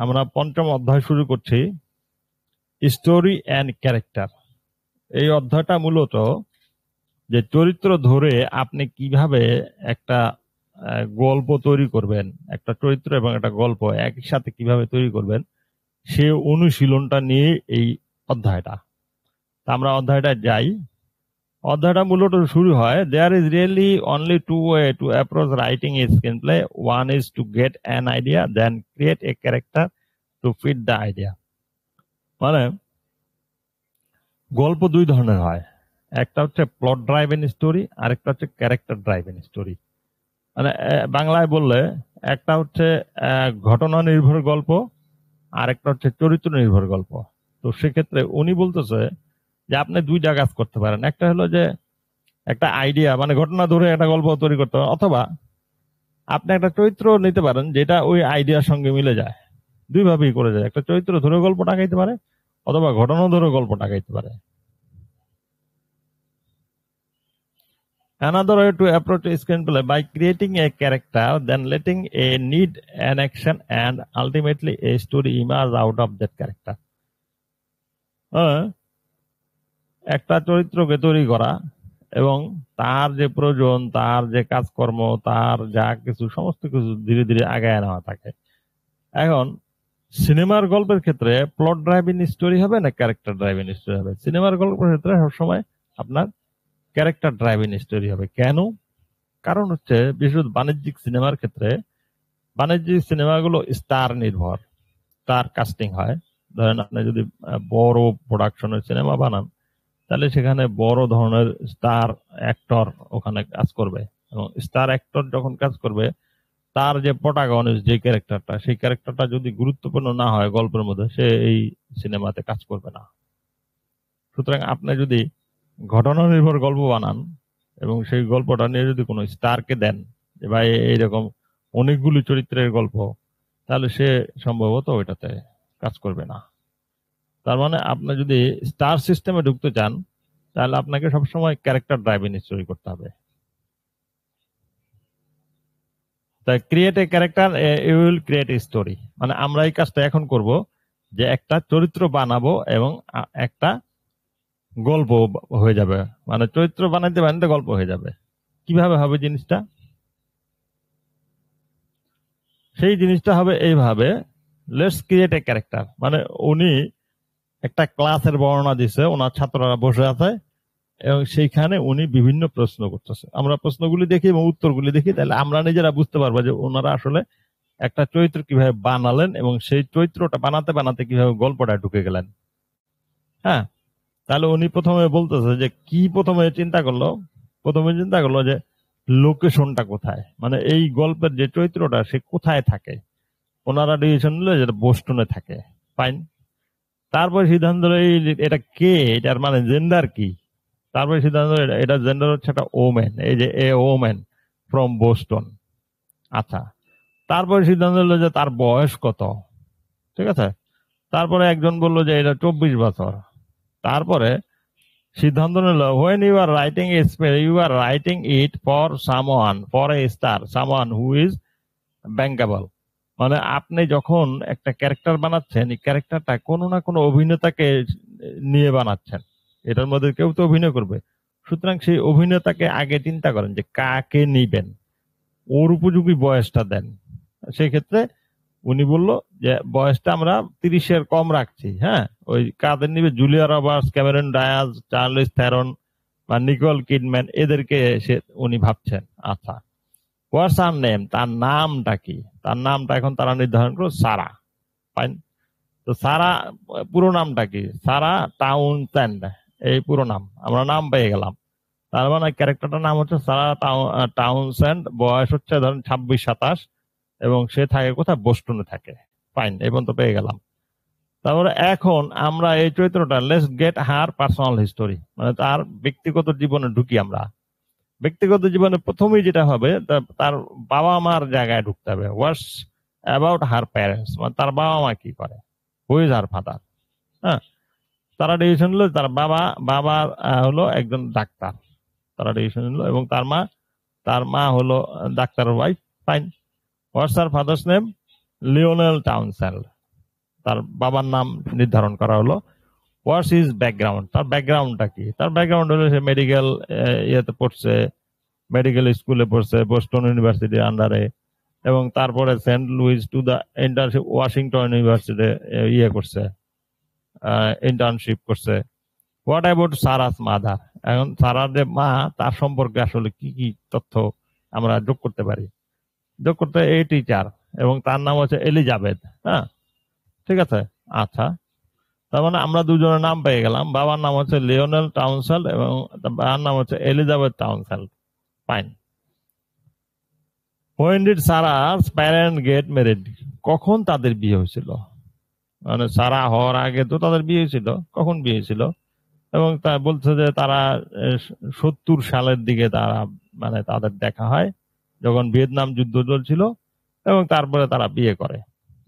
আমরা পঞ্চম অধ্যায় শুরু করছি, স্টোরি অ্যান্ড ক্যারেক্টার। এই অধ্যায়টা মূলত যে চরিত্র ধরে আপনি কিভাবে একটা গল্প তৈরি করবেন, একটা চরিত্র এবং একটা গল্প একই সাথে কিভাবে তৈরি করবেন সে অনুশীলনটা নিয়ে এই অধ্যায়টা। তা আমরা অধ্যায়টা যাই। অধ্যায়টা মূলত শুরু হয়, there is really only two way to approach writing a screenplay. One is to get an idea, then create a character to fit the idea. মানে গল্প দুই ধরনের হয়, একটা হচ্ছে প্লট ড্রাইভেন স্টোরি, আরেকটা হচ্ছে ক্যারেক্টার ড্রাইভেন স্টোরি। মানে বাংলায় বললে একটা হচ্ছে ঘটনা নির্ভর গল্প, আরেকটা হচ্ছে চরিত্র নির্ভর গল্প। তো সেক্ষেত্রে উনি বলতেছে যে আপনি দুইটা কাজ করতে পারেন, একটা হলো যে একটা আইডিয়া মানে ঘটনা ধরে একটা গল্প তৈরি করতে পারেন, অথবা আপনি একটা চরিত্র নিতে পারেন যেটা ওই আইডিয়ার সঙ্গে মিলে যায়। দুইভাবেই করে যায়, একটা চরিত্র ধরে গল্প টাকাইতে পারে অথবা ঘটনা ধরে গল্প টাকাইতে পারে। Another way to approach a screenplay by creating a character, then letting a need, an action, and ultimately a story emerge out of that character. একটা চরিত্রকে তৈরি করা এবং তার যে প্রয়োজন, তার যে কাজকর্ম, তার যা কিছু সমস্ত কিছু ধীরে ধীরে আগায় নেওয়া থাকে। এখন সিনেমার গল্পের ক্ষেত্রে প্লট ড্রাইভিং স্টোরি হবে না ক্যারেক্টার ড্রাইভিং স্টোরি হবে? সিনেমার গল্পের ক্ষেত্রে সবসময় আপনার ক্যারেক্টার ড্রাইভিং স্টোরি হবে। কেন? কারণ হচ্ছে বিশেষ বাণিজ্যিক সিনেমার ক্ষেত্রে, বাণিজ্যিক সিনেমাগুলো স্টার নির্ভর, স্টার কাস্টিং হয়। ধরেন আপনি যদি বড় প্রোডাকশনের সিনেমা বানান তাহলে সেখানে বড় ধরনের স্টার অ্যাক্টর ওখানে কাজ করবে, এবং স্টার অ্যাক্টর যখন কাজ করবে তার যে প্রোটাগনিস্ট যে ক্যারেক্টারটা, সেই ক্যারেক্টারটা যদি গুরুত্বপূর্ণ না হয় গল্পের মধ্যে, সে এই সিনেমাতে কাজ করবে না। সুতরাং আপনি যদি ঘটনা নির্ভর গল্প বানান এবং সেই গল্পটা নিয়ে যদি কোনো স্টারকে দেন যে ভাই এইরকম অনেকগুলি চরিত্রের গল্প, তাহলে সে সম্ভবত ওইটাতে কাজ করবে না। তার মানে আপনি যদি স্টার সিস্টেমে ঢুকতে চান তাহলে আপনাকে সবসময় ক্যারেক্টার ড্রাইভিং স্টোরি করতে হবে। তাই create a character, you will create a story. মানে আমরা এই কাজটা এখন করব যে একটা চরিত্র বানাবো এবং একটা গল্প হয়ে যাবে। মানে চরিত্র বানাইতে বানাইতে গল্প হয়ে যাবে। কিভাবে হবে জিনিসটা? সেই জিনিসটা হবে এইভাবে, লেটস ক্রিয়েট এ ক্যারেক্টার। মানে উনি একটা ক্লাসের বর্ণনা দিছে, ওনার ছাত্ররা বসে আছে এবং সেইখানে উনি বিভিন্ন প্রশ্ন করতেছে। আমরা প্রশ্নগুলি দেখি এবং উত্তরগুলি দেখি, তাহলে আমরা নিজেরা বুঝতে পারবো যে ওনারা আসলে একটা চরিত্র কিভাবে বানালেন এবং সেই চরিত্রটা বানাতে বানাতে কিভাবে গল্পটা ঢুকে গেলেন। হ্যাঁ, তাহলে উনি প্রথমে বলতেছে যে কি প্রথমে চিন্তা করলো যে লোকেশনটা কোথায়, মানে এই গল্পের যে চরিত্রটা সে কোথায় থাকে। ওনারা ডিসিশন নিল যে বোস্টনে থাকে। ফাইন। তারপরে সিদ্ধান্ত এটা কে, এটার মানে জেন্ডার কি। তারপরে সিদ্ধান্ত এটা জেন্ডার হচ্ছে একটা ওমেন, এই যে এ ওমেন ফ্রম বোস্টন। আচ্ছা, তারপরে সিদ্ধান্ত নিল যে তার বয়স কত। ঠিক আছে, তারপরে একজন বললো যে এটা 24 বছর। তারপরে সিদ্ধান্ত নিল when you are writing a spell, you are writing it for someone, for a star, someone who is bankable. মানে আপনি যখন একটা ক্যারেক্টার বানাচ্ছেন, এই ক্যারেক্টারটা কোনো না কোনো অভিনেতাকে নিয়ে বানাচ্ছেন, এটার মধ্যে কেউ তো অভিনয় করবে। সুতরাং সেই অভিনেতাকে আগে চিন্তা করেন যে কাকে নিবেন, ওর উপযোগী বয়সটা দেন। সেই ক্ষেত্রে উনি বলল যে বয়সটা আমরা 30-এর কম রাখছি। হ্যাঁ, ওই কাদের নিবে, জুলিয়া রবার্টস, ক্যামেরন ডায়াজ, চার্লিস থ্যারন বা নিকোল কিডম্যান, এদেরকে উনি ভাবছেন। আচ্ছা, হোয়াটস হার নেম, তার নামটা কি? তার নামটা এখন তারা নির্ধারণ করো সারা। ফাইন। তো সারা পুরো নামটা কি? সারা টাউনসেন্ড, এই পুরো নাম। আমরা নাম পেয়ে গেলাম। তার মানে ক্যারেক্টারটার নাম হচ্ছে সারা টাউনসেন্ড, বয়স হচ্ছে ধরেন 26-27, এবং সে থাকে কোথায়? বোস্টনে থাকে। ফাইন, এই পর্যন্ত পেয়ে গেলাম। তারপরে এখন আমরা এই চরিত্রটা, let's get her personal history, মানে তার ব্যক্তিগত জীবনে ঢুকি আমরা। ব্যক্তিগত জীবনে প্রথমেই যেটা হবে, তার বাবা মার জায়গায় ঢুকতে হবে। হোয়াটস অ্যাবাউট হার প্যারেন্টস, মানে তার বাবা মা কি করে, হু ইজ হার ফাদার। হ্যাঁ, তারা ডিসিশন নিল তার বাবা হলো একজন ডাক্তার। তারা ডিসিশন নিল, এবং তার মা হলো ডাক্তারের wife. Fine. What's her father's name? Lionel Townsend. তার বাবার নাম নির্ধারণ করা হলো। হোয়াটস ইজ ব্যাকগ্রাউন্ড, তার ব্যাকগ্রাউন্ডটা কি? তার ব্যাকগ্রাউন্ড হলো সে মেডিকেল ইয়েতে পড়ছে, মেডিকেল স্কুলে পড়ছে বোস্টন ইউনিভার্সিটির আন্ডারে, এবং তারপরে Saint Louis to the internship Washington University ইয়ে করছে, ইন্টার্নশিপ করছে। What about Sarah's mother? এখন সারার যে মা, তার সম্পর্কে আসলে কি কি তথ্য আমরা যোগ করতে পারি? যোগ করতে এই টিচার, এবং তার নাম হচ্ছে এলিজাবেথ। হ্যাঁ, ঠিক আছে। আচ্ছা, তার মানে আমরা দুজনের নাম পেয়ে গেলাম। বাবার নাম হচ্ছে লিওনেল টাউনসেল্ড এবং বাবার নাম হচ্ছে Elizabeth Townsend. Fine. When did Sarah's parent get married? কখন তাদের বিয়ে হয়েছিল? মানে সারা হওয়ার আগে তো তাদের বিয়ে হয়েছিল। কখন বিয়ে হয়েছিল? এবং তা বলছে যে তারা 70 সালের দিকে তারা মানে তাদের দেখা হয়, যখন ভিয়েতনাম যুদ্ধ চলছিল, এবং তারপরে তারা বিয়ে করে।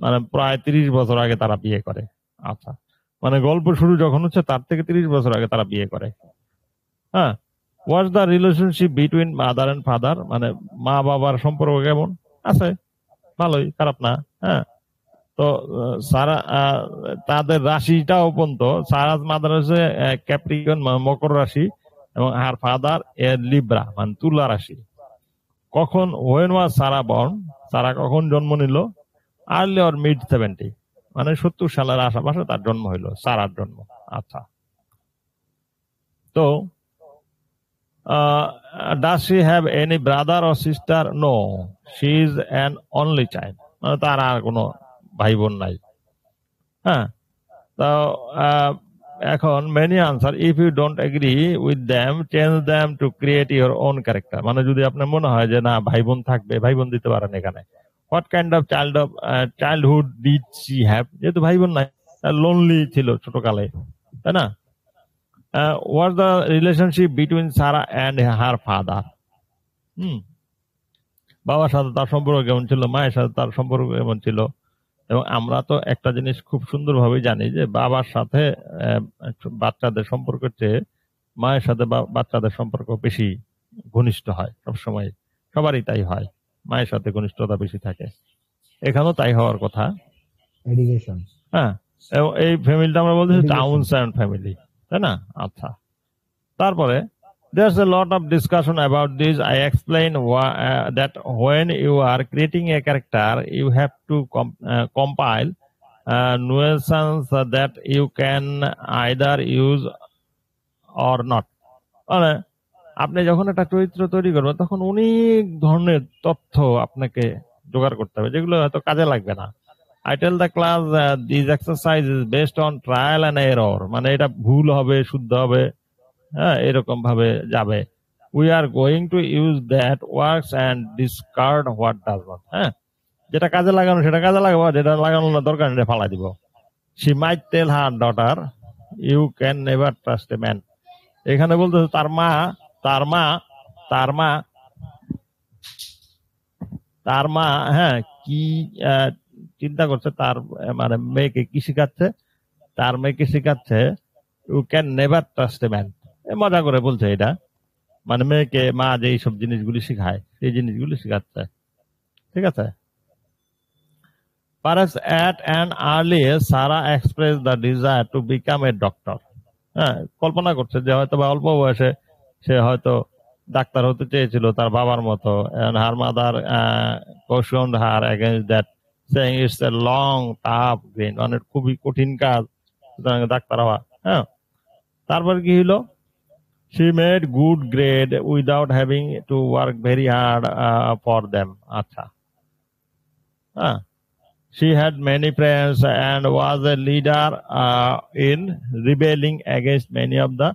মানে প্রায় 30 বছর আগে তারা বিয়ে করে। আচ্ছা, মানে গল্প শুরু যখন হচ্ছে তার থেকে 30 বছর আগে তারা বিয়ে করে। হ্যাঁ। What's the relationship between mother and father? মানে মা বাবার সম্পর্ক কেমন? আছে, ভালোই, খারাপ না। হ্যাঁ। তো সারা তাদের রাশিটাও পর্যন্ত, সারাজ মাদার হচ্ছে ক্যাপ্রিকন মকর রাশি, এবং আর ফাদার লিব্রা মানে তুলা রাশি। কখন, ওয়েন ওয়াজ সারা বর্ন? সারা কখন জন্ম নিল? আর্লি অর মিড 70, মানে 70 সালের আশেপাশে তার জন্ম হইল, সারার জন্ম। আচ্ছা, তো does she have any brother or sister? No, she is an only child, মানে তার আর কোনো ভাই বোন নাই। হ্যাঁ। তো এখন many answer, if you don't agree with them change them to create your own character. মানে যদি আপনার মনে হয় যে না ভাই বোন থাকবে, ভাই বোন দিতে পারেন এখানে। What kind of childhood did she have? যেহেতু ভাই বোন নাই, লোনলি ছিল ছোটকালে, তাই না? What the relationship between Sarah and her father? বাবার সাথে তার সম্পর্ক কেমন ছিল, মায়ের সাথে তার সম্পর্ক কেমন ছিল? এবং আমরা তো একটা জিনিস খুব সুন্দরভাবে জানি যে বাবার সাথে বাচ্চাদের সম্পর্কের চেয়ে মায়ের সাথে বাচ্চাদের সম্পর্ক বেশি ঘনিষ্ঠ হয় সবসময়। সবারই তাই হয়, মায়ের সাথে ঘনিষ্ঠতা বেশি থাকে। এখানেও তাই হওয়ার কথা। এডুকেশন। হ্যাঁ, এবং এই ফ্যামিলিটা আমরা বলতেছি টাউনসেন্ড ফ্যামিলি, তাই না? আচ্ছা, তারপরে there's a lot of discussion about this. I explain that when you are creating a character, you have to compile nuances that you can either use or not. মানে আপনি যখন একটা চরিত্র তৈরি করবেন তখন অনেক ধরনের তথ্য আপনাকে জোগাড় করতে হবে, যেগুলো হয়তো কাজে লাগবে না। I tell the class this exercise is based on trial and error, মানে এটা ভুল হবে, শুদ্ধ হবে, হ্যাঁ, এরকম ভাবে যাবে। We are going to use that works and discard what does not. হ্যাঁ, যেটা কাজে লাগানো সেটা কাজে লাগাবো, যেটা লাগানো না দরকার সেটা ফালাই দিব। She might tell her daughter you can never trust a man. এখানে বলতেছে তার মা তার মা তার মা তার মা হ্যাঁ কি চিন্তা করছে, তার মানে মেয়েকে কি শিখাচ্ছে? তার মেয়েকে শিখাচ্ছে you can never trust a man. মজা করে বলছে এটা, মানে মেয়েকে মা যে এইসব জিনিসগুলি শিখায় সেই জিনিসগুলি শিখাচ্ছে। ঠিক আছে। Perhaps at an early age, Sarah expressed the desire to become a doctor. হ্যাঁ, কল্পনা করছে যে হয়তো বা অল্প বয়সে সে হয়তো ডাক্তার হতে চেয়েছিল তার বাবার মতো। And her mother cautioned her against that, saying it's a long, tough grind, মানে খুবই কঠিন কাজ, সুতরাং ডাক্তার হওয়া। হ্যাঁ, তারপর কি হলো? She made good grade without having to work very hard for them. আচ্ছা, হ্যাঁ, she had many friends and was a leader in rebelling against many of the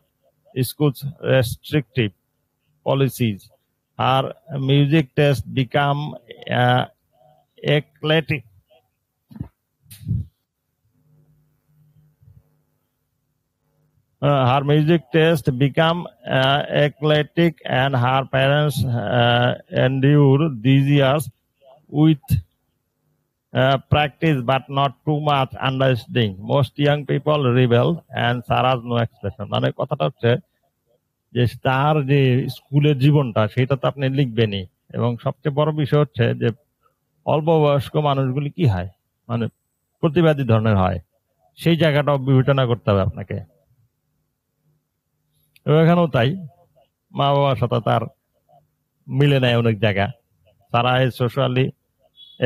school's restrictive policies. Her music taste became eclectic. Her music taste became eclectic, and her parents endured these years with practice but not too much understanding. Most young people rebel and Sarah's no expression. মানে কথাটা হচ্ছে যে তার যে স্কুলের জীবনটা সেটা তো আপনি লিখবেনই, এবং সবচেয়ে বড় বিষয় হচ্ছে যে অল্প বয়স্ক মানুষগুলি কি হয়, মানে প্রতিবাদী ধরনের হয়, সেই জায়গাটাও বিবেচনা করতে হবে আপনাকে। এখানেও তাই, মা বাবার সাথে তার মিলে নেয় অনেক জায়গা। তারা is socially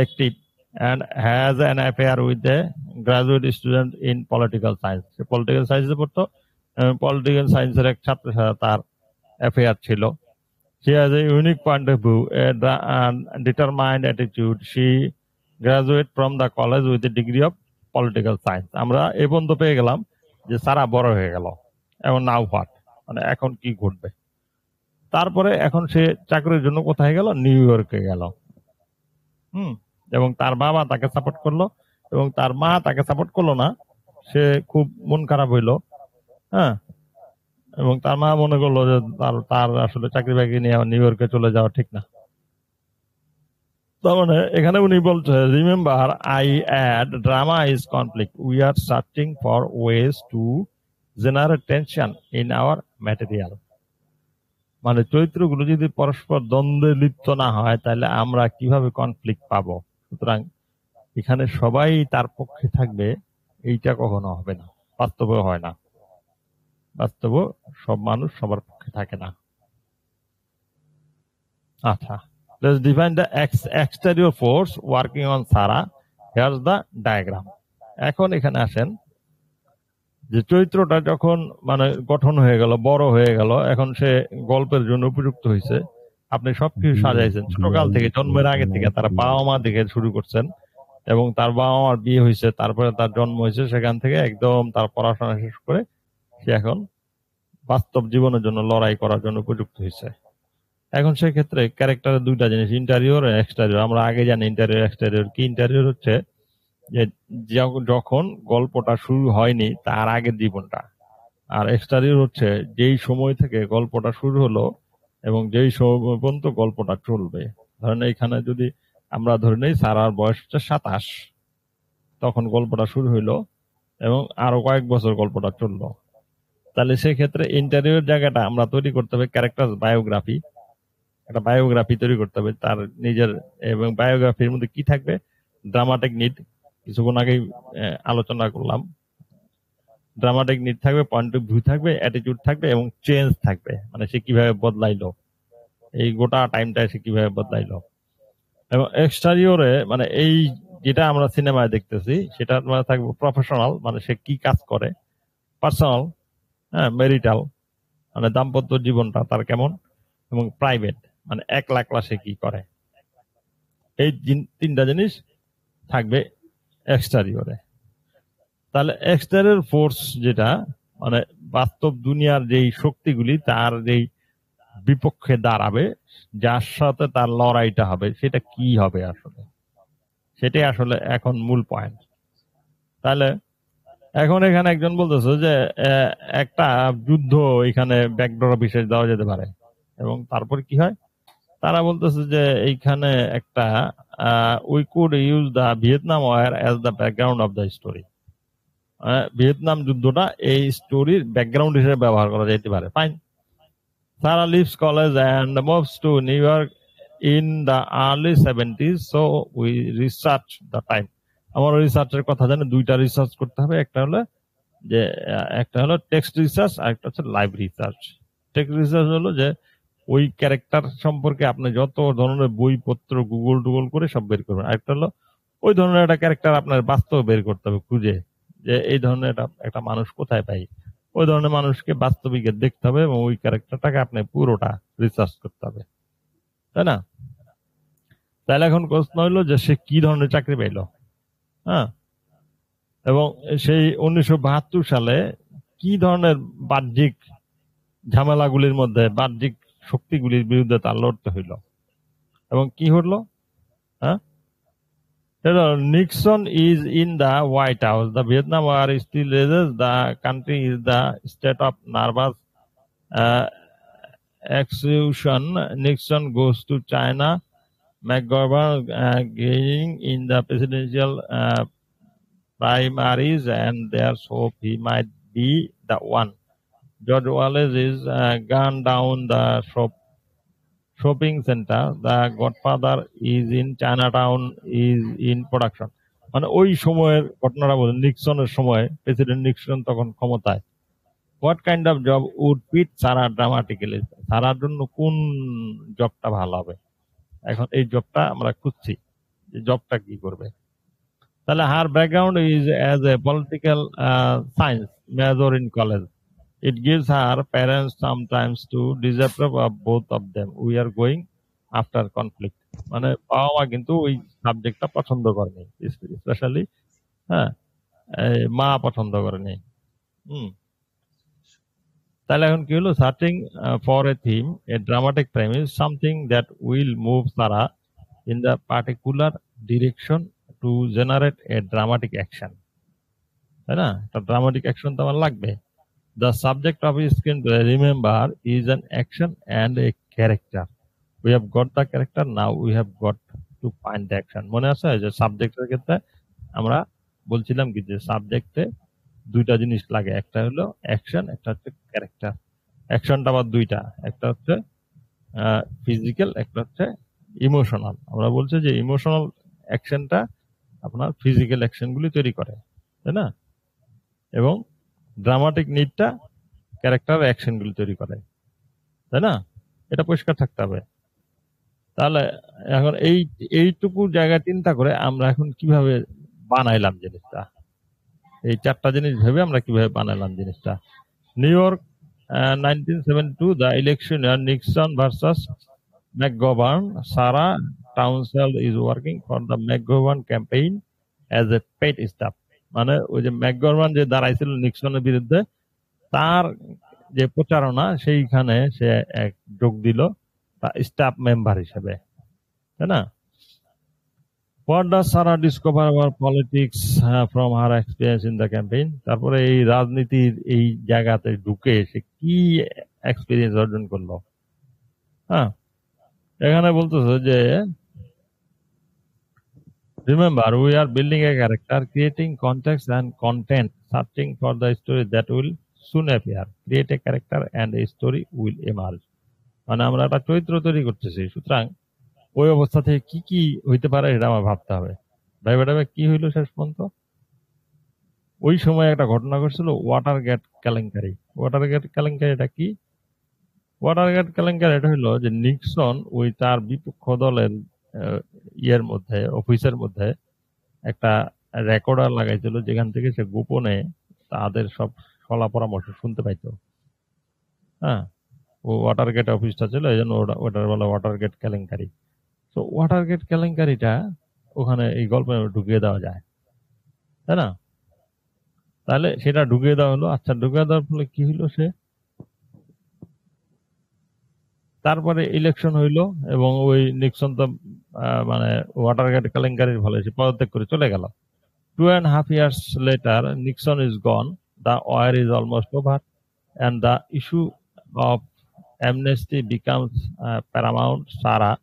active and has an affair with a graduate student in political science. Say political সায়েন্সে পড়তো, পলিটিক্যাল সায়েন্সের এক ছাত্রের সাথে তার অ্যাফেয়ার ছিল। She has a unique point of view, and determined attitude. She graduated from the college with a degree of political science. আমরা এই পর্যন্ত পেয়ে গেলাম যে সারা বড় হয়ে গেল, এখন নাও হোয়াট, মানে এখন কি ঘটবে। তারপরে এখন সে চাকরির জন্য কোথায় গেল? নিউ ইয়র্কে গেল। এবং তার বাবা তাকে সাপোর্ট করলো, এবং তার মা তাকে সাপোর্ট করলো না। সে খুব মন খারাপ হইলো, হ্যাঁ। এবং তার মা মনে করলো যে তার আসলে চাকরি বাকরি নিয়ে নিউ ইয়র্কে চলে যাওয়া ঠিক না। তার মানে এখানে উনি বলছে, remember I add drama is conflict, we are searching for ways to generate tension in our material. মানে চরিত্রগুলো যদি পরস্পর দ্বন্দ্বে লিপ্ত না হয়, তাহলে আমরা কিভাবে কনফ্লিক্ট পাবো? সুতরাং এখানে সবাই তার পক্ষে থাকবে, এইটা কখনো হবে না, বাস্তবে হয় না। বাস্তবে সব মানুষ সবার পক্ষে থাকে না। আচ্ছা, let's define the exterior force working on Sarah. Here's the diagram. এখন এখানে আসেন যে চরিত্রটা যখন মানে গঠন হয়ে গেল, বড় হয়ে গেল, এখন সে গল্পের জন্য উপযুক্ত হয়েছে। আপনি সবকিছু সাজাইছেন ছোটকাল থেকে, জন্মের আগে থেকে তার বাবা মা দেখে শুরু করছেন, এবং তার বাবা মার বিয়ে হয়েছে, তারপরে তার জন্ম হয়েছে, সেখান থেকে একদম তার পড়াশোনা শেষ করে সে এখন বাস্তব জীবনের জন্য লড়াই করার জন্য উপযুক্ত হয়েছে। এখন সেক্ষেত্রে ক্যারেক্টারের দুইটা জিনিস, ইন্টারিয়র আর এক্সটেরিয়র। আমরা আগে জানি ইন্টারিয়র এক্সটেরিয়র কি। ইন্টারিয়র হচ্ছে যে যখন গল্পটা শুরু হয়নি তার আগের জীবনটা, আর এক্সটেরিয়র হচ্ছে যেই সময় থেকে গল্পটা শুরু হলো এবং যেই সময় পর্যন্ত গল্পটা চলবে। ধরেন এখানে যদি আমরা ধরে নেই সারার বয়স হচ্ছে 27, তখন গল্পটা শুরু হইলো এবং আরো কয়েক বছর গল্পটা চললো। তাহলে সেক্ষেত্রে ইন্টারিয়র জায়গাটা আমরা তৈরি করতে হবে ক্যারেক্টার বায়োগ্রাফি, একটা বায়োগ্রাফি তৈরি করতে হবে তার নিজের। এবং বায়োগ্রাফির মধ্যে কি থাকবে? ড্রামাটিক নিড, কিছুক্ষণ আগেই আলোচনা করলাম। ড্রামাটিক নিড থাকবে, পয়েন্ট অফ ভিউ থাকবে, অ্যাটিটিউড থাকবে এবং চেঞ্জ থাকবে, মানে সে কিভাবে বদলাইলো, এই গোটা টাইমটা সে কিভাবে বদলাইলো। এবং এক্সটেরিয়রে মানে এই যেটা আমরা সিনেমায় দেখতেছি সেটা মানে থাকবে প্রফেশনাল, মানে সে কি কাজ করে, পার্সোনাল, হ্যাঁ, মেরিটাল মানে দাম্পত্য জীবনটা তার কেমন, এবং প্রাইভেট মানে একলা সে কি করে। এই তিনটা জিনিস থাকবে এক্সটেরিয়রে। তাহলে এক্সটেরিয়র ফোর্স যেটা মানে বাস্তব দুনিয়ার যেই শক্তিগুলি তার যেই বিপক্ষে দাঁড়াবে, যার সাথে তার লড়াইটা হবে, সেটা কি হবে আসলে, সেটাই আসলে এখন মূল পয়েন্ট। তাহলে এখন এখানে একজন বলতেছে যে একটা যুদ্ধ এখানে ব্যাকডোর বিশেষ দেওয়া যেতে পারে, এবং তারপর কি হয় তারা বলতেছে যে এইখানে একটা we could use the Vietnam war as the background of the story. Vietnam যুদ্ধটা এই স্টোরির ব্যাকগ্রাউন্ড হিসেবে ব্যবহার করা যেতে পারে। ফাইন। Sarah leaves college and moves to New York in the early 70s, so we research the time. আমার রিসার্চের কথা জানি, দুইটা রিসার্চ করতে হবে, একটা হলো যে একটা হলো টেক্সট রিসার্চ আর একটা হচ্ছে লাইভ রিসার্চ। টেক্সট রিসার্চ হলো যে ওই ক্যারেক্টার সম্পর্কে আপনি যত ধরনের বইপত্র গুগল করে সব বের করবেন। আরেকটা হলো ওই ধরনের একটা ক্যারেক্টার আপনার বাস্তবে বের করতে হবে খুঁজে, যে এই ধরনের একটা মানুষ কোথায় পাই, ওই ধরনের মানুষকে বাস্তবিকে দেখতে হবে এবং ওই ক্যারেক্টারটাকে আপনি পুরোটা রিসার্চ করতে হবে, তাই না? তাহলে এখন প্রশ্ন হইলো যে সে কি ধরনের চাকরি পাইলো, হ্যাঁ, এবং সেই 1972 সালে কি ধরনের বাহ্যিক ঝামেলাগুলির মধ্যে বাহ্যিক শক্তিগুলির বিরুদ্ধে তার লড়তে হইল এবং কি হলো, হ্যাঁ। Nixon is in the White House. The Vietnam War still rages. The country is the state of nervous exhaustion. Nixon goes to China. McGovern gaining in the presidential primaries, and there's hope he might be the one. George Wallace is gunned down the shopping center. The Godfather is in Chinatown is in production. মানে ওই সময়ের ঘটনাটা বলেন, নিক্সনের সময় president Nixon তখন ক্ষমতায়। What kind of job would fit Sarah dramatically, সারার জন্য কোন জবটা ভালো হবে, এখন এই জবটা আমরা খুঁজছি, যে জবটা কি করবে। তাহলে her background is as a political science major in college. It gives her parents sometimes to disapprove of both of them. We are going after conflict. মানে বাবা মা কিন্তু ওই সাবজেক্টটা পছন্দ করেনি, স্পেশালি হ্যাঁ মা পছন্দ করেনি। হুম তাহলে এখন কি হলো, searching for a theme, a dramatic premise, something that will move Sarah in the particular direction to generate a dramatic action. তাই না, একটা ড্রামাটিক অ্যাকশন তো আমার লাগবে। The subject of his screenplay, remember, is an action and a character. We have got the character, now we have got to find the action. মনে আছে যে সাবজেক্টের ক্ষেত্রে আমরা বলছিলাম কি, যে সাবজেক্টে দুইটা জিনিস লাগে, একটা হলো অ্যাকশন, একটা হচ্ছে ক্যারেক্টার। অ্যাকশনটা আবার দুইটা, একটা হচ্ছে ফিজিক্যাল, একটা হচ্ছে ইমোশনাল। আমরা বলছি যে ইমোশনাল অ্যাকশনটা আপনার ফিজিক্যাল অ্যাকশনগুলি তৈরি করে, তাই না, এবং ড্রামাটিক নিডটা ক্যারেক্টার অ্যাকশনগুলি তৈরি করে, তাই না, এটা পরিষ্কার থাকতে হবে। তাহলে এখন এইটুকু জায়গা চিন্তা করে আমরা এখন কিভাবে বানাইলাম জিনিসটা, এই চারটা জিনিস ভেবে আমরা কিভাবে বানাইলাম জিনিসটা। New York 1972, the election, Nixon versus McGovern. Sarah Townsend is working for the McGovern campaign as a paid staff. মানে ওই যে ম্যাকগভার্ন যে দাঁড়াইছিল নিক্সনের বিরুদ্ধে, তার যে প্রচারণা সেইখানে সে এক যোগ দিল স্টাফ মেম্বার হিসেবে, তাই না। What does Sarah discover about politics from her experience in the campaign? তারপরে এই রাজনীতির এই জায়গাতে ঢুকে সে কি এক্সপিরিয়েন্স অর্জন করলো। হ্যাঁ, এখানে বলতেছে যে remember, we are building a character, creating context and content, searching for the story that will soon appear. Create a character and a story will emerge. মানে আমরা একটা চরিত্র তৈরি করতেছি, সুতরাং ওই অবস্থা থেকে কি কি হইতে পারে এটা আমার ভাবতে হবে। ভাইবা কি হইলো শেষ পর্যন্ত, ওই সময় একটা ঘটনা ঘটছিল, ওয়াটার গেট কেলেঙ্কারি। ওয়াটার গেট কেলেঙ্কারিটা কি? ওয়াটার গেট কেলেঙ্কারি এটা হইলো যে নিক্সন ওই তার বিপক্ষ দলের ইয়ের মধ্যে, অফিসের মধ্যে একটা রেকর্ডার লাগাইছিল, যেখান থেকে সে গোপনে তাদের সব সলা পরামর্শ শুনতে পাইতো। হ্যাঁ, ও ওয়াটার গেট অফিসটা ছিল, এই জন্য ওটার বলে ওয়াটার গেট কেলেঙ্কারি। তো ওয়াটার গেট কেলেঙ্কারিটা ওখানে এই গল্পে ঢুকিয়ে দেওয়া যায়, তাই না। তাহলে সেটা ঢুকিয়ে দেওয়া হলো। আচ্ছা, ঢুকিয়ে দেওয়ার ফলে কি হইলো, সে তারপরে ইলেকশন হইলো এবং ওই নিক্সন তো মানে ওয়াটার গেট কেলেঙ্কারির ফলে সে পদত্যাগ করে চলে গেল। 2.5 years later, Nixon is gone, the war is almost over, and the issue of amnesty becomes paramount. Sarah,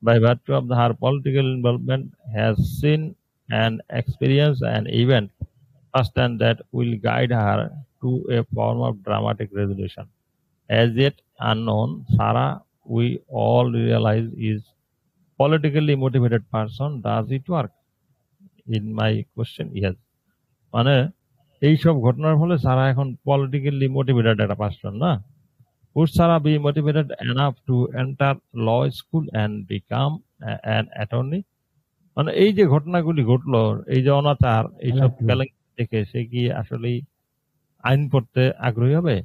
by virtue of her political involvement, has seen and experienced an event firsthand that will guide her to a form of dramatic resolution. As yet unknown, Sarah, we all realize, is politically motivated person. Does it work? In my question, yes. মানে এইসব ঘটনার ফলে সারা এখন politically motivated একটা person, না? Would Sarah be motivated enough to enter law school and become an attorney? মানে এই যে ঘটনাগুলি ঘটলো, এই যে অনাচার, এইসব কেলেঙ্কারি দেখে সে কি আসলেই আইন পড়তে আগ্রহী হবে?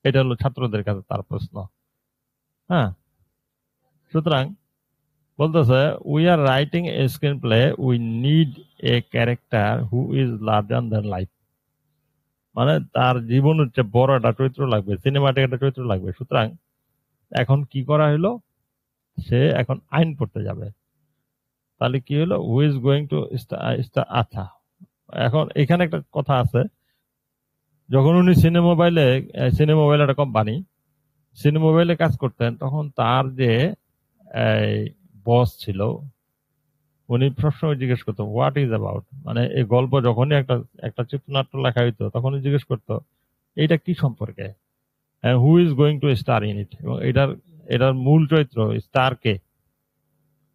এটা হলো ছাত্রদের কাছে তার প্রশ্ন। হ্যাঁ, সুতরাং বলতেছে, we are writing A screen play, we need a character who is larger than life. মানে তার জীবন হচ্ছে বড় একটা চরিত্র লাগবে, সিনেমাটিক একটা চরিত্র লাগবে। সুতরাং এখন কি করা হলো, সে এখন আইন পড়তে যাবে। তাহলে কি হলো, হু ইজ গোয়িং টু। আচ্ছা, এখন এখানে একটা কথা আছে, যখন উনি সিনেমোবাইল একটা কোম্পানি, সিনেমোবাইলে কাজ করতেন, তখন তার যে বস ছিল, উনি সবসময় জিজ্ঞেস করতো হোয়াট ইজ অ্যাবাউট। মানে এই গল্প যখনই একটা চিত্রনাট্য লেখা হইতো, তখনই জিজ্ঞেস করতো এইটা কি সম্পর্কে, who is going to star in it, এবং এটার মূল চরিত্র স্টার কে,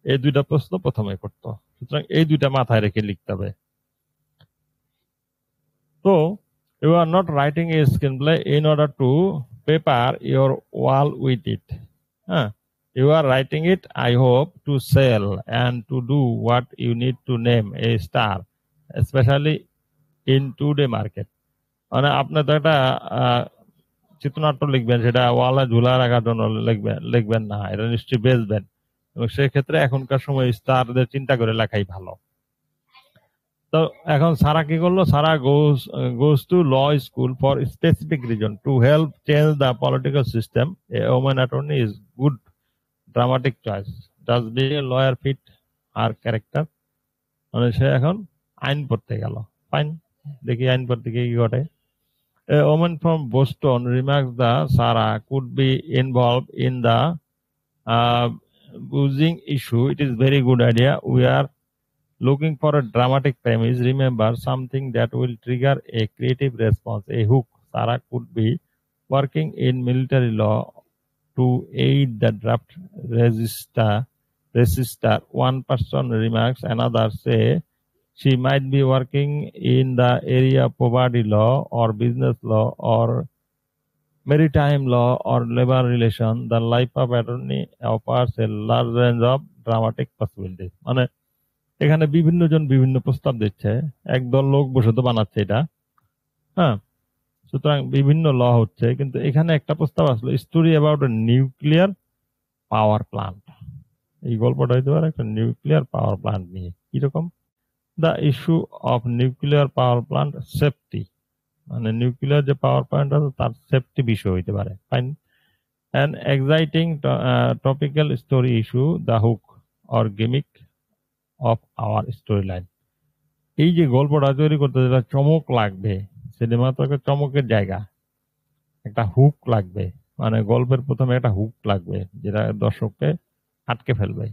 এই দুইটা প্রশ্ন প্রথমে করতো। সুতরাং এই দুইটা মাথায় রেখে লিখতে হবে। তো you are not writing a screenplay in order to paper your wall with it. Huh? You are writing it, I hope, to sell and to do what you need to name a star, especially in today market. মানে আপনি তো একটা চিত্রনাট্য লিখবেন, সেটা ওয়ালে ঝুলা রাখার জন্য লিখবেন না, এটা নিশ্চয়ই বেচবেন, এবং সেক্ষেত্রে এখনকার সময় স্টারদের চিন্তা করে লেখাই ভালো। তো এখন সারা কি করলো, Sarah goes to law school for specific reason to help change the political system. A women attorney is good dramatic choice, does be a lawyer fit our character. মানে সে এখন আইন পড়তে গেল। ফাইন, দেখি আইন পড়তে গিয়ে কি ঘটে। A woman from Boston remarks that Sarah could be involved in the bullying issue. It is very good idea. We are looking for a dramatic premise. Remember something that will trigger a creative response, a hook. Sarah could be working in military law to aid the draft register. One person remarks, another say she might be working in the area of poverty law or business law or maritime law or labor relation. The life of attorney offers a large range of dramatic possibilities. মানে এখানে বিভিন্ন জন বিভিন্ন প্রস্তাব দিচ্ছে, একদল লোক বসে তো বানাচ্ছে এটা। হ্যাঁ, সুতরাং বিভিন্ন ল হচ্ছে, কিন্তু এখানে একটা প্রস্তাব আসলো, story about a nuclear power plant. এই গল্পটা হইতে পারে একটা নিউক্লিয়ার পাওয়ার প্লান্ট নিয়ে। কিরকম? The issue of nuclear power plant safety, মানে নিউক্লিয়ার যে পাওয়ার প্লান্ট আছে তার সেফটি বিষয় হইতে পারে। ফাইন। An exciting topical story issue, the hook or gimmick of our story line. এই যে গল্পটা তৈরি করতে যেটা চমক লাগবে, সিনেমা তো একটা চমকের জায়গা, একটা হুক লাগবে, মানে গল্পের প্রথমে একটা হুক লাগবে যেটা দর্শককে আটকে ফেলবে।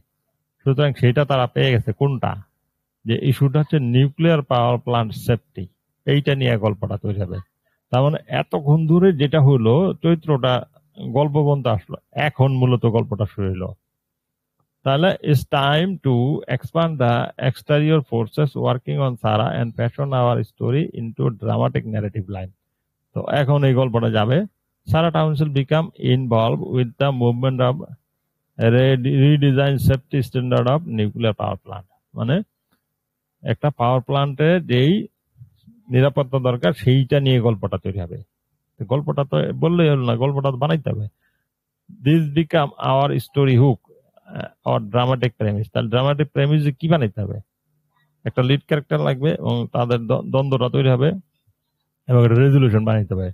সুতরাং সেটা তারা পেয়ে গেছে। কোনটা? যে ইস্যুটা হচ্ছে নিউক্লিয়ার পাওয়ার প্লান্ট সেফটি, এইটা নিয়ে গল্পটা তৈরি হবে। তার মানে এতক্ষণ ধরে যেটা হলো চরিত্রটা গল্প বলতে আসলো, এখন মূলত গল্পটা শুরু হলো। তাহলে it's time to expand the exterior forces working on Sarah and fashion our story into dramatic narrative line. তো এখন এই গল্পটা যাবে, Sarah Townsend become involve with the movement of redesign safety standard of nuclear power plant. মানে একটা পাওয়ার প্লান্টের যেই নিরাপত্তা দরকার সেইটা নিয়ে গল্পটা তৈরি হবে। গল্পটা তো বললেই হলো না, গল্পটা তো বানাইতে হবে। This become hour story hook or dramatic premise. তাহলে ড্রামাটিক প্রেমিস কি বানাইতে হবে? একটা লিড ক্যারেক্টার লাগবে এবং তাদের দ্বন্দ্বটা তৈরি হবে এবং রেজলিউশন বানাইতে হবে।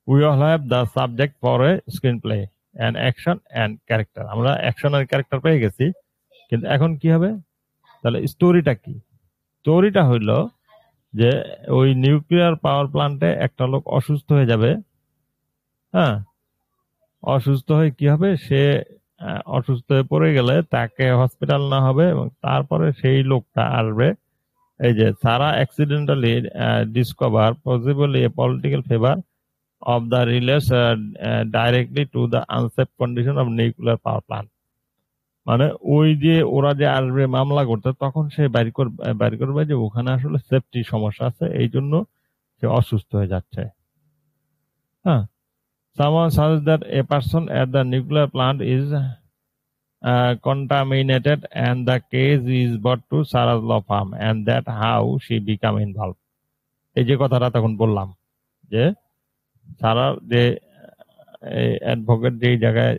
We all have the subject for a screen play and action and character. আমরা অ্যাকশন আর ক্যারেক্টার পেয়ে গেছি, কিন্তু এখন কি হবে? তাহলে স্টোরিটা কি? স্টোরিটা হইল যে ওই নিউক্লিয়ার পাওয়ার প্লান্টে একটা লোক অসুস্থ হয়ে যাবে। হ্যাঁ, অসুস্থ হয়ে কি হবে? সে অসুস্থ হয়ে পড়ে গেলে তাকে হসপিটাল না হবে এবং তারপরে সেই লোকটা আসবে, এই যে Sarah accidentally discover possibly a political favour of the release directly to the unsafe condition of nuclear power plant. মানে ওই যে ওরা যে আসবে মামলা করতে, তখন সে বাইর করবে যে ওখানে আসলে সেফটি সমস্যা আছে, এই জন্য সে অসুস্থ হয়ে যাচ্ছে। হ্যাঁ, someone says that a person at the nuclear plant is contaminated and the case is brought to Sarah's law firm and that how she become involved. এই যে কথাটা তখন বললাম যে সারার যে অ্যাডভোকেট যেই জায়গায়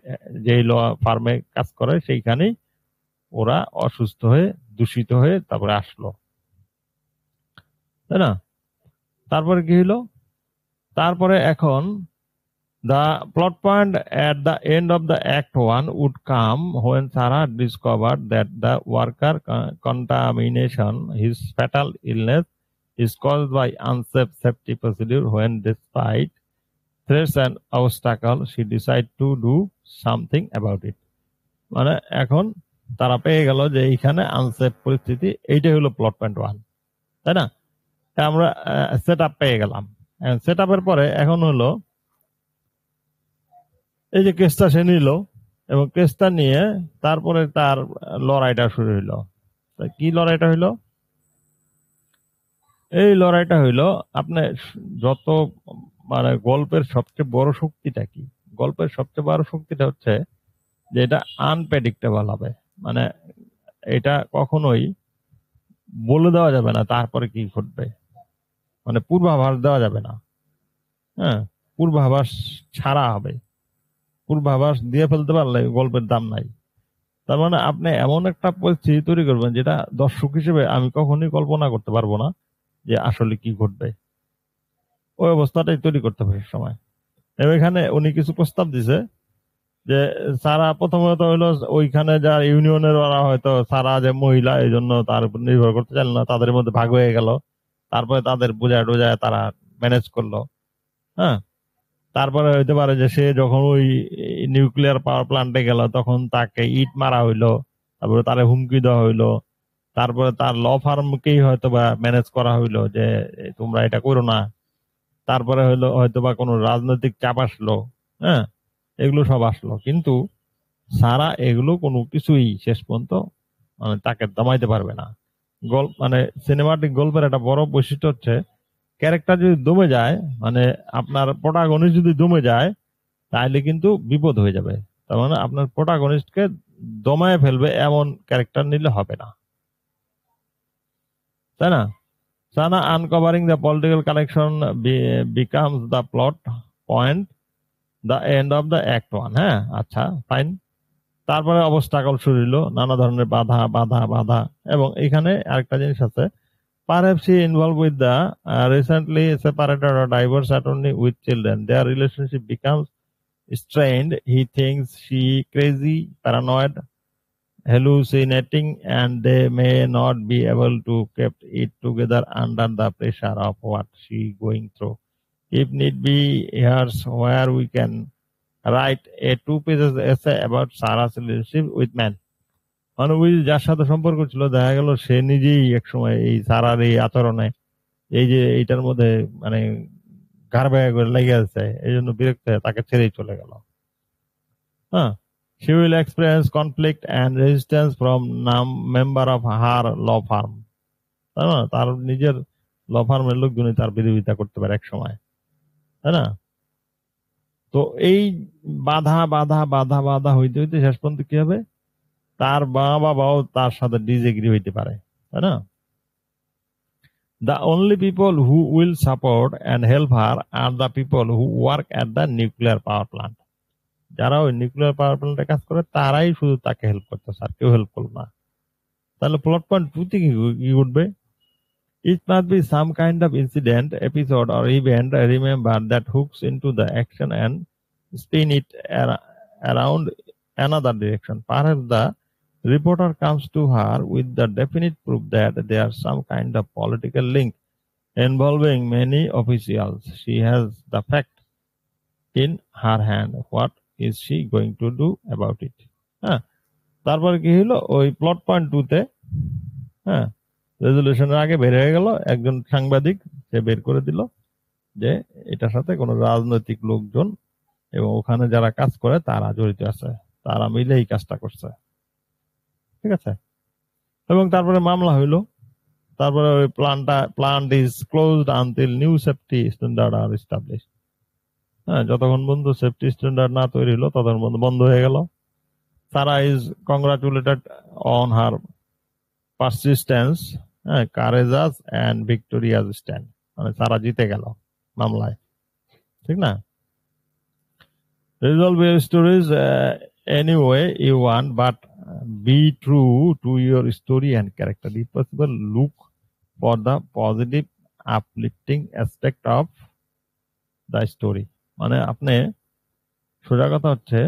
যেই ল ফার্মে কাজ করে সেইখানেই ওরা অসুস্থ হয়ে দূষিত হয়ে তারপরে আসলো, তাই না? তারপরে কি হলো? তারপরে এখন the plot point at the end of the Act 1 would come when Sarah discovered that the worker contamination, his fatal illness, is caused by unsafe safety procedure when despite threats and obstacles, she decided to do something about it. মানে এখন তারা পেয়ে গেল যে এইখানে unsafe পরিস্থিতি, এইটাই হলো প্লট পয়েন্ট 1, তাই না? আমরা সেট আপ পেয়ে গেলাম। সেট আপের পরে এখন হলো এই যে কেসটা সে নিল এবং কেসটা নিয়ে তারপরে তার লড়াইটা শুরু হইলো। তা কি লড়াইটা হইলো? এই লড়াইটা হইলো আপনি যত মানে গল্পের সবচেয়ে বড় শক্তিটা কি? গল্পের সবচেয়ে বড় শক্তিটা হচ্ছে যে এটা আনপ্রেডিক্টেবল হবে। মানে এটা কখনোই বলে দেওয়া যাবে না তারপরে কি ঘটবে, মানে পূর্বাভাস দেওয়া যাবে না। হ্যাঁ, পূর্বাভাস ছাড়া হবে। পূর্বাভাস দিয়ে ফেলতে পারলে গল্পের দাম নাই। তার মানে আপনি এমন একটা পরিস্থিতি তৈরি করবেন যেটা দর্শক হিসেবে আমি কখনোই কল্পনা করতে পারবো না যে আসলে কি ঘটবে। ওই অবস্থাটাই তৈরি করতে হবে সময়। এবং এখানে উনি কিছু প্রস্তাব দিছে যে সারা প্রথমত হইলো ওইখানে যার ইউনিয়নের ওরা হয়তো সারা যে মহিলা এই জন্য তার উপর নির্ভর করতে চাইল না, তাদের মধ্যে ভাগ হয়ে গেল। তারপরে তাদের বোঝায় টোঝায় তারা ম্যানেজ করলো। হ্যাঁ, তারপরে হইতে পারে যে সে যখন ওই নিউক্লিয়ার পাওয়ার প্ল্যান্টে গেল তখন তাকে ইট মারা হইলো, তারপরে তারে হুমকি দেওয়া হইলো, তারপরে তার ল ফার্মকেই হয়তো বা ম্যানেজ করা হইলো যে তোমরা এটা করো না। তারপরে হইলো হয়তো বা কোনো রাজনৈতিক চাপ আসলো। হ্যাঁ, এগুলো সব আসলো, কিন্তু সারা এগুলো কোনো কিছুই শেষ পর্যন্ত মানে তাকে দমাইতে পারবে না। গল্প মানে সিনেমাটিক গল্পের একটা বড় বৈশিষ্ট্য হচ্ছে ক্যারেক্টার যদি দমে যায়, মানে আপনার প্রোটাগনিস্ট যদি দমে যায় তাহলে কিন্তু বিপদ হয়ে যাবে। তার মানে আপনার প্রোটাগনিস্টকে দমায় ফেলবে এমন ক্যারেক্টার নিলে হবে না, তাই না? Sarah uncovering the political connection becomes the plot point, the end of the act one. হ্যাঁ, আচ্ছা, ফাইন। তারপরে অবস্টাকল শুরু হলো, নানা ধরনের বাধা বাধা বাধা। এবং এখানে আরেকটা জিনিস আছে, perhaps he involved with the recently separated or divorced attorney with children. Their relationship becomes strained. He thinks she crazy, paranoid, hallucinating, and they may not be able to keep it together under the pressure of what she going through. If need be, here's where we can write a 2 pages essay about Sarah's relationship with men. মানে ওই যার সাথে সম্পর্ক ছিল দেখা গেল সে নিজেই একসময় এই সারার এই আচরণে এই যে এইটার মধ্যে মানে ঘাড় ব্যয় করে লেগে আছে, এই জন্য বিরক্ত হয়ে তাকে ছেড়েই চলে গেল। হ্যাঁ, she will experience conflict and resistance from member of her law firm. তাই না? তার নিজের ল ফার্মের লোকজনই তার বিরোধিতা করতে পারে এক সময়, তাই না? তো এই বাধা বাধা বাধা বাধা হইতে হইতে শেষ পর্যন্ত কি হবে, তার মা বাবাও তার সাথে ডিসএগ্রি হইতে পারে, তাই না? The only people who will support and help her are the people who work at the nuclear power plant. যারা ওই নিউক্লিয়ার পাওয়ার প্ল্যান্টে কাজ করে তারাই শুধু তাকে হেল্প করতেছে, আর কেউ হেল্প করলো না। তাহলে প্লট পয়েন্ট 2 তে কি ঘটবে? It must be some kind of incident, episode or event, remember, that hooks into the action and spin it around another direction. Perhaps the reporter comes to her with the definite proof that there's some kind of political link involving many officials. She has the fact in her hand. What is she going to do about it? হ্যাঁ, তারপর কি হলো ওই plot point 2 তে, হ্যাঁ, রেজলিউশনের আগে বের হয়ে গেল একজন সাংবাদিক, সে বের করে দিল যে এটার সাথে কোনো রাজনৈতিক লোকজন এবং ওখানে যারা কাজ করে তারা জড়িত আছে, তারা মিলে এই কাজটা করছে। ঠিক আছে, এবং তারপরে মামলা হইলো। তারপরে ওই plant is closed until new safety standard are establish. হ্যাঁ, যতক্ষণ পর্যন্ত সেফটি স্ট্যান্ডার্ড না তৈরি হলো ততক্ষণ পর্যন্ত বন্ধ হয়ে গেল। Sarah is congratulated on her persistence, courageous and victorious stand. মানে সারা জিতে গেল মামলায়, ঠিক না? Resolve your stories any way you want, but be true to your story and character. If possible, look for the positive, uplifting aspect of the story. মানে আপনি সোজা কথা হচ্ছে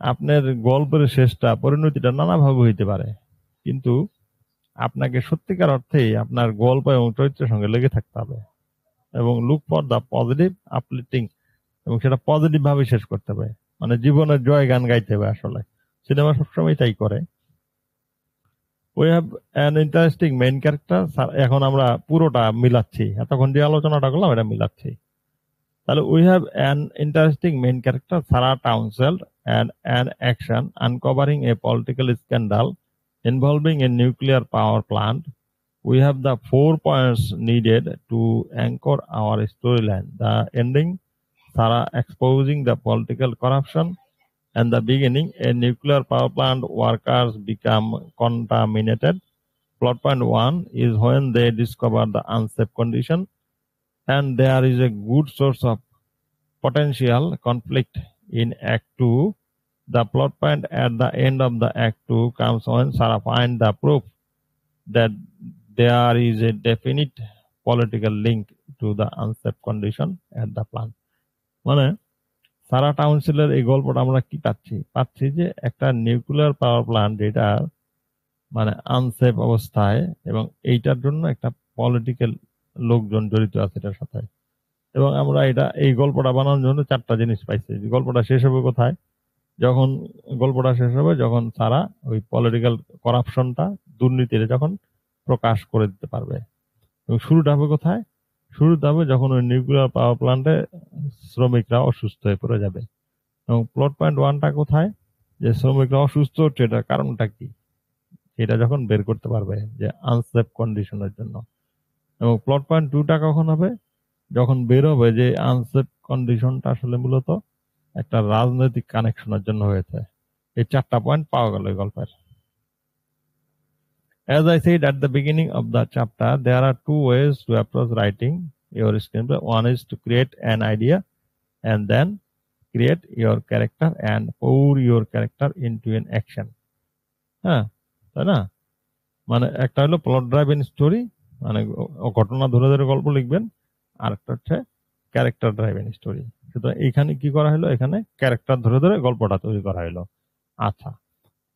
আপনার গল্পের শেষটা পরিণতিটা নানাভাবে হইতে পারে, কিন্তু আপনাকে সত্যিকার অর্থেই আপনার গল্প এবং চরিত্রের সঙ্গে লেগে থাকতে হবে এবং look for the positive, uplifting, এবং সেটা পজিটিভ ভাবে শেষ করতে হবে। মানে জীবনের জয় গান গাইতে হবে। আসলে সিনেমা সবসময় তাই করে। We have an interesting main character. এখন আমরা পুরোটা মিলাচ্ছি, এতক্ষণ যে আলোচনাটা করলাম এটা মিলাচ্ছি। তাহলে we have an interesting main character Sarah Townsend, and an action uncovering a political scandal involving a nuclear power plant, we have the 4 points needed to anchor our storyline. The ending, Sarah exposing the political corruption, and the beginning, a nuclear power plant workers become contaminated. Plot point 1 is when they discover the unsafe condition, and there is a good source of potential conflict in Act 2. The plot point at the end of the Act 2 comes when Sarah finds the proof that there is a definite political link to the unsafe condition at the plant. মানে সারা টাউনশিলের এই গল্পটা আমরা কি পাচ্ছি যে একটা nuclear power plant যেটা মানে আনসেফ অবস্থায়, এবং এইটার জন্য একটা পলিটিক্যাল লোকজন জড়িত আছে এটার সাথে। এবং আমরা এই গল্পটা বানানোর জন্য 4টা জিনিস পাইছি। গল্পটা শেষ হবে কোথায়? গল্পটা শেষ হবে যখন তারা ওই পলিটিক্যাল করাপশনটা, দুর্নীতিটা যখন প্রকাশ করে দিতে পারবে। এবং শুরুটা হবে কোথায়? শুরুটা হবে যখন ওই নিউক্লিয়ার পাওয়ার প্ল্যান্টে শ্রমিকরা অসুস্থ হয়ে পড়ে যাবে। এবং প্লট পয়েন্ট 1টা কোথায়? যে শ্রমিকরা অসুস্থ হচ্ছে, এটার কারণটা কি এটা যখন বের করতে পারবে, যে আনসেফ কন্ডিশনের জন্য। এবং প্লট পয়েন্ট 2টা কখন হবে? যখন বের হবে যে আনসেফ কন্ডিশনটা আসলে মূলত একটা রাজনৈতিক কানেকশনের জন্য হয়েছে। এই 4টা পয়েন্ট পাওয়া গেল এই গল্পের। As I said at the beginning of the chapter, there are 2 ways to approach writing your screenplay. One is to create an idea and then create your character and pour your character into an action. হ্যাঁ, তাই না? মানে একটা হলো plot driven story, মানে ঘটনা ধরে ধরে গল্প লিখবেন, আর একটা হচ্ছে ক্যারেক্টার ড্রাইভেন স্টোরি। সুতরাং এখানে কি করা হলো? এখানে ক্যারেক্টার ধরে ধরে গল্পটা তৈরি করা হলো। আচ্ছা,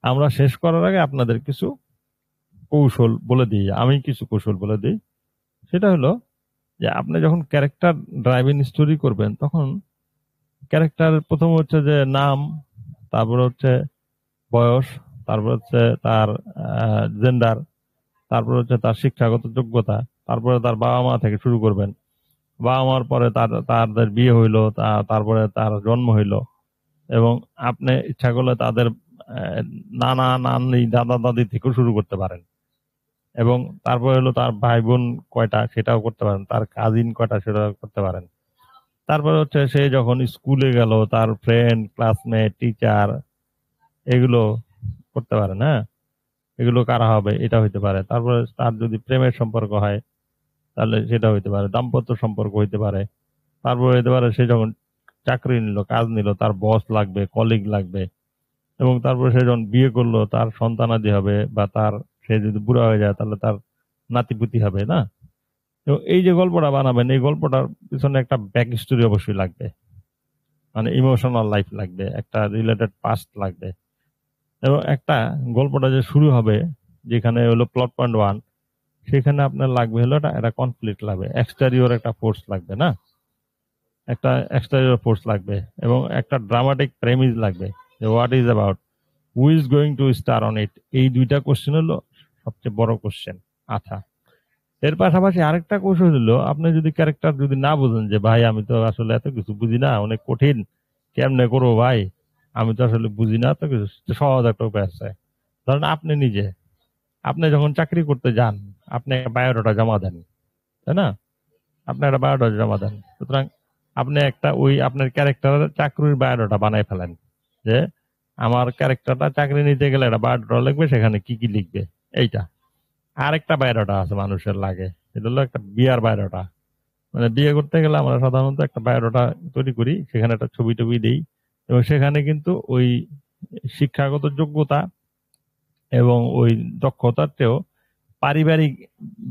আমরা শেষ করার আগে আপনাদের কিছু কৌশল বলে দিই, আমি কিছু কৌশল বলে দিই। সেটা হলো যে আপনি যখন ক্যারেক্টার ড্রাইভিং স্টোরি করবেন, তখন ক্যারেক্টার প্রথম হচ্ছে যে নাম, তারপরে হচ্ছে বয়স, তারপর হচ্ছে তার জেন্ডার, তারপর হচ্ছে তার শিক্ষাগত যোগ্যতা, তারপরে তার বাবা মা থেকে শুরু করবেন। বাবা মার পরে তাদের বিয়ে হইলো, তারপরে তার জন্ম হইলো, এবং আপনি ইচ্ছা করলে তাদের নানা নানি দাদা দাদি থেকেও শুরু করতে পারেন। এবং তারপরে হলো তার ভাই বোন কয়টা সেটাও করতে পারেন, তার কাজিন কয়টা সেটাও করতে পারেন। তারপরে হচ্ছে সে যখন স্কুলে গেল, তার ফ্রেন্ড, ক্লাসমেট, টিচার, এগুলো করতে পারেন। হ্যাঁ, এগুলো কারা হবে এটা হইতে পারে। তারপরে তার যদি প্রেমের সম্পর্ক হয় তাহলে সেটা হইতে পারে, দাম্পত্য সম্পর্ক হইতে পারে। তারপরে হইতে পারে সে যখন চাকরি নিল, কাজ নিল, তার বস লাগবে, কলিগ লাগবে। এবং তারপরে সে যখন বিয়ে করলো, তার সন্তানাদি হবে, বা সে যদি বুড়া হয়ে যায় তাহলে তার নাতিপুতি হবে, না? এবং এই যে গল্পটা বানাবেন, এই গল্পটার পিছনে একটা ব্যাক স্টোরি অবশ্যই লাগবে, মানে ইমোশনাল লাইফ লাগবে, একটা রিলেটেড পাস্ট লাগবে। এবং একটা গল্পটা যে শুরু হবে, যেখানে হলো প্লট পয়েন্ট 1, সেখানে আপনার লাগবে হলো একটা কনফ্লিক্ট লাগবে, এক্সটেরিয়র একটা ফোর্স লাগবে, না? একটা এক্সটেরিয়র ফোর্স লাগবে, এবং একটা ড্রামাটিক প্রেমিস লাগবে, যে what is about, who is going to star on it. এই 2টা কোশ্চেন হলো সবচেয়ে বড় কোশ্চেন। আচ্ছা, এর পাশাপাশি আরেকটা কৌশল হলো, আপনি যদি ক্যারেক্টার যদি না বুঝেন, যে ভাই আমি তো আসলে এত কিছু বুঝি না, অনেক কঠিন, কেমনে করবো ভাই, আমি তো আসলে বুঝি না, তো কিছু সহজ একটা উপায় আছে। ধরেন আপনি যখন চাকরি করতে যান, আপনি বায়োডাটা জমা দেন, তাই না? আপনি একটা বায়োডাটা জমা দেন। সুতরাং আপনি আপনার ক্যারেক্টারের চাকরির বায়োডাটা বানাই ফেলেন, যে আমার ক্যারেক্টারটা চাকরি নিতে গেলে একটা বায়োডাটা লিখবে, সেখানে কি কি লিখবে এইটা। আরেকটা বায়োডাটা আছে মানুষের লাগে, এটা হলো একটা বিয়ার বায়োডাটা। মানে বিয়ে করতে গেলে আমরা সাধারণত একটা বায়োডাটা তৈরি করি, সেখানে একটা ছবি টবি দিই, এবং সেখানে কিন্তু ওই শিক্ষাগত যোগ্যতা এবং ওই দক্ষতার চেয়েও পারিবারিক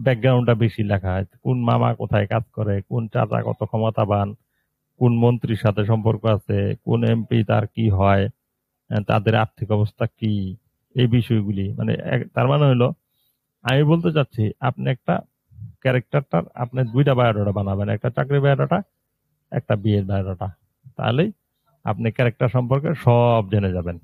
ব্যাকগ্রাউন্ডটা বেশি লেখা হয়। কোন মামা কোথায় কাজ করে, কোন চাচা কত ক্ষমতাবান, কোন মন্ত্রীর সাথে সম্পর্ক আছে, কোন এমপি তার কি হয়, তাদের আর্থিক অবস্থা কি, এই বিষয়গুলি। মানে তার মানে হলো, আমি বলতে চাচ্ছি আপনি একটা ক্যারেক্টারটার আপনি 2টা বায়োডাটা বানাবেন, একটা চাকরি বায়োডাটা, একটা বিয়ের বায়োডাটা। তাহলেই আপনি ক্যারেক্টার সম্পর্কে সব জেনে যাবেন।